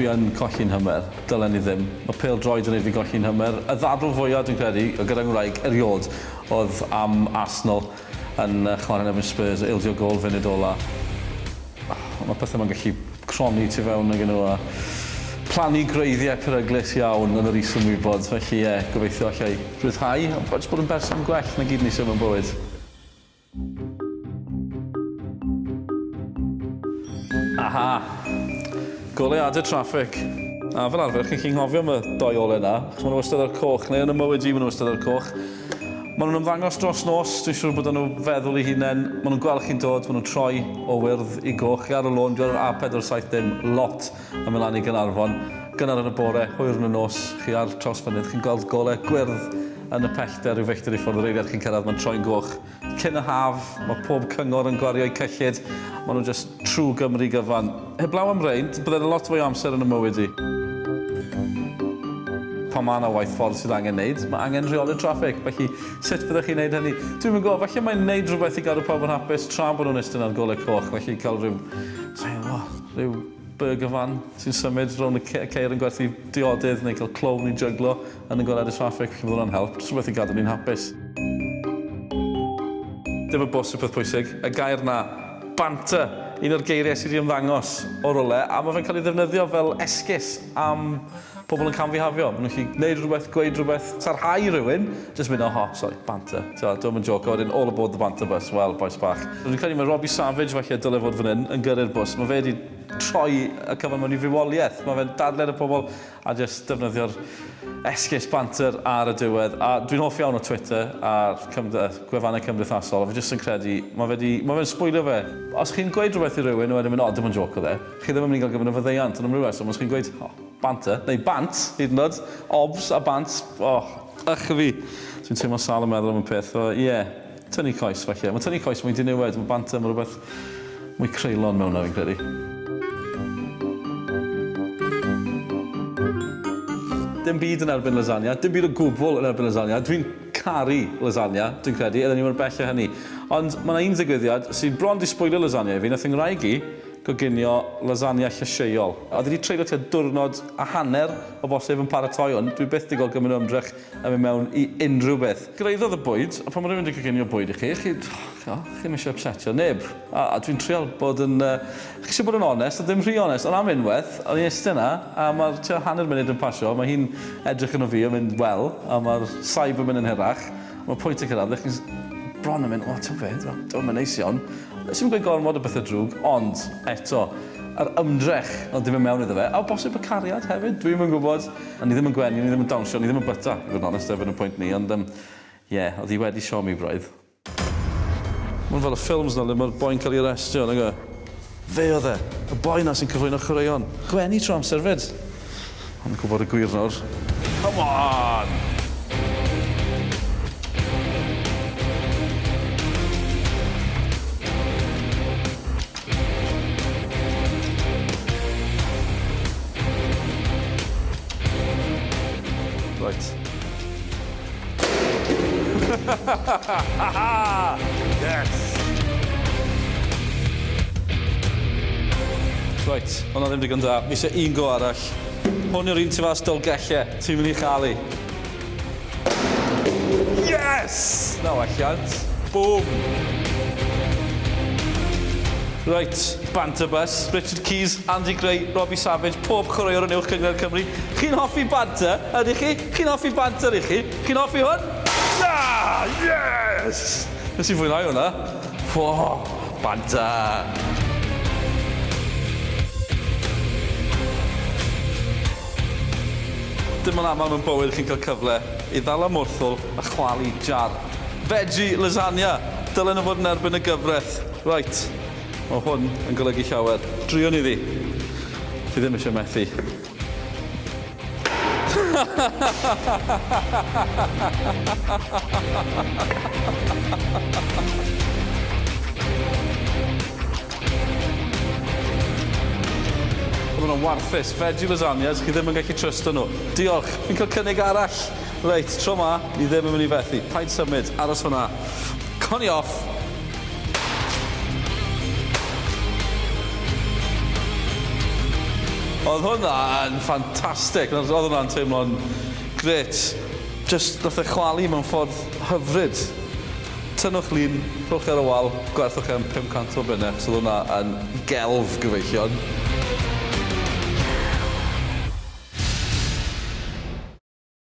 fi yn colli'n hymer, dylen ni ddim. Mae pêl-droed yn ei fi colli'n hymer. Y ddadl fwyaf dwi'n credu, gyda ngwraig eriod, oedd am Arsenal yn chwarae efo'n Spurs, ildio gol funud ola. Mae pethau mae'n gallu croni tu fewn ag nhw a plannu greiddiau peryglis iawn yn yr iswm wybod. Felly gobeithio allai rhyddhau, ond bod yn berson gwell na gyd ni sydd mewn bywyd. Aha, goleuadau traffig. A fel arfer, chi'n nghofio am y doi ole yna, achos maen nhw wastad ar coch, neu yn y mywyd i maen nhw wastad ar coch. Maen nhw'n ymddangos dros nos, dwi'n siŵr bod nhw'n feddwl eu hunain. Maen nhw'n gweld chi'n dod, maen nhw'n troi o wyrdd i goch. Ar y lôn, dwi'n ar A470 lot yn mynd lan i Gaernarfon. Gynnar yn y bore, hwyr yn y nos, chi ar trawsfynydd, chi'n gweld golau gwyrdd yn y pellter i'w feichtir i ffwrdd yr eiliad chi'n cyrraedd, mae'n troi'n goch. Cyn y haf, mae pob cyngor yn gwario eu cyllid. Maen nhw just trw Gymru gyfan. Heblaw am rein, byddai'n lot fwy amser yn y mywyd i. Pan mae yna waith ffordd sydd angen wneud, mae angen rheoli'r traffig. Felly, sut byddwch chi'n wneud hynny? Dwi'n mynd falle mae'n wneud rhywbeth i gadw pawb yn hapus tra bod nhw'n istedd ar golau coch. Felly, cael rhyw burger fan sy'n symud rhwng y ceir yn gwerthu diodydd neu cael clwb neu jyglo yn y golead y traffig. Felly, bydd hwnna'n help. Jyst rhywbeth i gadw ni'n hapus. Dim y bws y peth pwysig. Y gair na, banter. Un o'r geiriau sydd wedi ymddangos o'r ole, a mae fe'n cael ei ddefnyddio fel esgus am pobl yn camfihafio. Maen nhw'n gallu gwneud rhywbeth, gweud rhywbeth, sarhau rhywun, jyst mynd, banter. Dwi'n mynd joc, wedyn all aboard the banter bus, wel, boes bach. Dwi'n credu mae Robbie Savage falle dyle fod fan hyn yn gyrru'r bws. Mae fe wedi troi y cyfan mewn i fywoliaeth. Mae fe'n dadled y pobl a jyst defnyddio'r esgus banter ar y diwedd. A dwi'n hoffi iawn o Twitter a'r gwefannau cymdeithasol. A fi jyst yn credu, mae fe'n sbwylio fe. Os chi'n gweud rhywbeth i rywun, wedyn mynd, dim yn joc o dde. Chi ddim yn mynd i gael gyfyn o fyddeiant yn ymrywes. Os chi'n gweud, banter, neu bant, hyd yn oed, obs a bant, fi. Dwi'n teimlo sal yn meddwl am y peth. Tynnu coes felly. Mae tynnu coes mwy diniwed, mae banter, mae rhywbeth mwy creulon mewn na fi'n credu. Dim byd yn erbyn lasagna, dim byd o gwbl yn erbyn lasagna. Dwi'n caru lasagna, dwi'n credu, edrych ni mor bell o hynny. Ond mae yna un ddigwyddiad sy'n bron di sbwylio lasagna i fi, nath yng ngwraig i goginio lasagna llysieuol. A wedi treulio tua diwrnod a hanner o bosib yn paratoi hwn. Dwi byth di gael gymaint o ymdrech yn mynd mewn i unrhyw beth. Greiddodd y bwyd, a pan mae rhywun wedi goginio bwyd i chi ddim eisiau upsetio neb. A dwi'n trial bod yn... chi eisiau bod yn onest, a ddim rhy onest, ond am unwaith, o'n i'n eistedd yna, a mae'r tua hanner munud yn pasio, mae hi'n edrych yn o fi yn mynd wel, a mae'r saib yn mynd yn hirach. Mae'r pwynt yn cyrraedd, chi'n bron yn mynd, ti'n beth, dwi'n mynd neis iawn. Nes i'n gweud gormod o bethau drwg, ond eto, yr ymdrech o ddim yn mewn iddo fe, a o bosib y cariad hefyd, dwi'n yn gwybod, a ni ddim yn gwenu, ni ddim yn dawnsio, ni ddim yn byta, i fod yn onest efo'n y pwynt ni, ond oedd hi wedi sio mi braidd. Mae'n fel y ffilms na, le mae'r boi'n cael ei arestio, nag o. Fe oedd e, y boi na sy'n cyflwyno chwaraeon. Gwenu tro amser fyd. Ond gwybod y gwir nawr. Come on! Right. Yes! Right, hwnna ddim digon da. Mi eisiau un go arall. Hwn yw'r un ti fas dolgellau. Ti'n mynd i chael i. Yes! Na welliant. Boom! Right, banter bus. Richard Keys, Andy Gray, Robbie Savage, pob chwaraewr yn uwch cyngor Cymru. Chi'n hoffi banter, ydych chi? Chi'n hoffi banter i chi? Chi'n hoffi hwn? Yes! Nes i fwynhau hwnna. Banter! Dim ond aml mewn bywyd chi'n cael cyfle i ddal am wrthwl a chwalu jar. Veggie lasagna, dylen nhw fod yn erbyn y gyfraith. Right. Mae hwn yn golygu llawer. Drio ni ddi. Fi ddim eisiau methu. Mae hwnna'n warthus. Veggie lasagnas, chi ddim yn gallu trystio nhw. Diolch. Fi'n cael cynnig arall. Reit, tro ma, ni ddim yn mynd i fethu. Paid symud, aros hwnna. Coni off. Oedd hwnna yn ffantastig. Oedd hwnna'n teimlo'n gret. Just nath e chwalu mewn ffordd hyfryd. Tynnwch lun, rhowch ar y wal, gwerthwch am 500 o bunnau. So oedd hwnna yn gelf gyfeillion.